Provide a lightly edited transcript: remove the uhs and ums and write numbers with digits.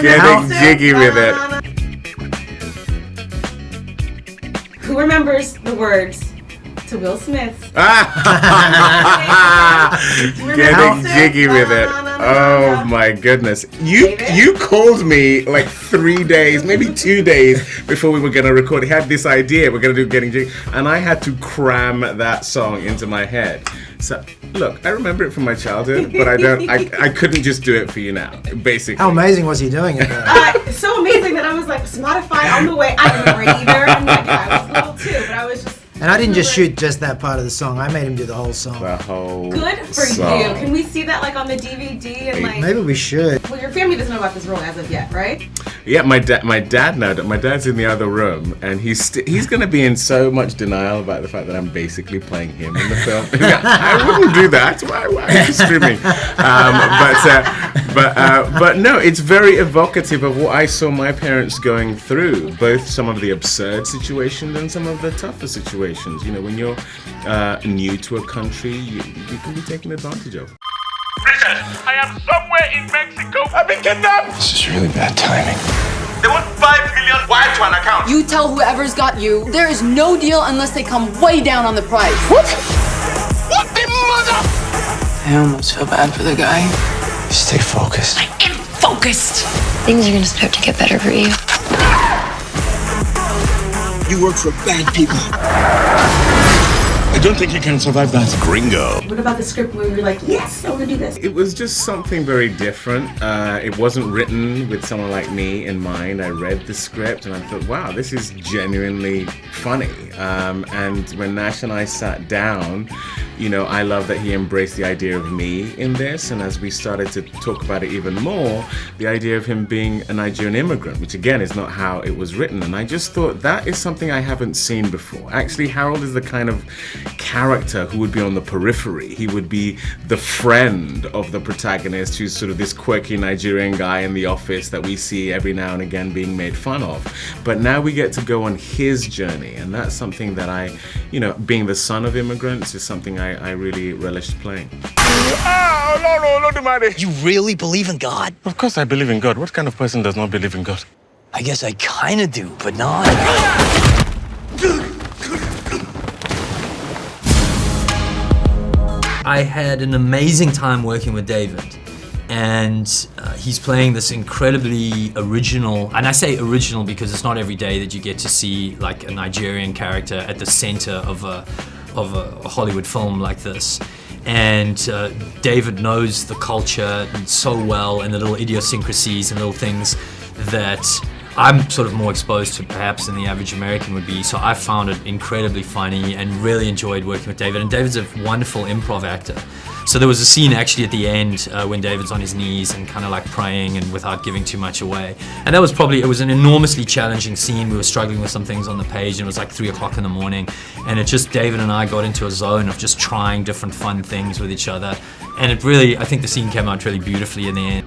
Getting jiggy with it. Who remembers the words to Will Smith? Getting jiggy with it. Oh my goodness. You called me like 3 days, maybe 2 days before we were going to record. He had this idea, we're going to do Getting Jiggy, and I had to cram that song into my head. So look, I remember it from my childhood, but I couldn't just do it for you now, basically. How amazing was he doing it though? So amazing that I was like, Spotify on the way. I don't remember it either. I'm like, I was little too, but I was just... And I didn't just shoot just that part of the song. I made him do the whole song. The whole Good for song. you. Can we see that like on the DVD and like? Maybe we should. Well, your family doesn't know about this role as of yet, right? Yeah, my dad knows. My dad's in the other room, and he's going to be in so much denial about the fact that I'm basically playing him in the film. I wouldn't do that. Why are you screaming? But no, it's very evocative of what I saw my parents going through, both some of the absurd situations and some of the tougher situations. You know, when you're new to a country, you can be taken advantage of. I am somewhere in Mexico. I've been kidnapped. This is really bad timing. They want 5 million wired to an account. You tell whoever's got you, there is no deal unless they come way down on the price. What the mother? I almost feel bad for the guy. Stay focused. I am focused. Things are gonna start to get better for you. You work for bad people. I don't think you can survive that. Gringo. What about the script where you're like, yes, I want to do this? It was just something very different. It wasn't written with someone like me in mind. I read the script and I thought, wow, this is genuinely funny. And when Nash and I sat down, you know, I love that he embraced the idea of me in this. And as we started to talk about it even more, the idea of him being a Nigerian immigrant, which again is not how it was written. And I just thought that is something I haven't seen before. Actually, Harold is the kind of character who would be on the periphery. He would be the friend of the protagonist, who's sort of this quirky Nigerian guy in the office that we see every now and again being made fun of. But now we get to go on his journey, and that's something that I, you know, being the son of immigrants is something I really relished playing. You really believe in God? Of course I believe in God. What kind of person does not believe in God? I guess I kinda do, but not. I had an amazing time working with David, and he's playing this incredibly original, and I say original because it's not every day that you get to see like a Nigerian character at the center of a Hollywood film like this. And David knows the culture so well, and the little idiosyncrasies and little things that I'm sort of more exposed to perhaps than the average American would be. So I found it incredibly funny and really enjoyed working with David. And David's a wonderful improv actor. So there was a scene actually at the end when David's on his knees and kind of like praying and without giving too much away. And that was it was an enormously challenging scene. We were struggling with some things on the page, and it was like 3 o'clock in the morning. And it just, David and I got into a zone of just trying different fun things with each other. And it really, I think the scene came out really beautifully in the end.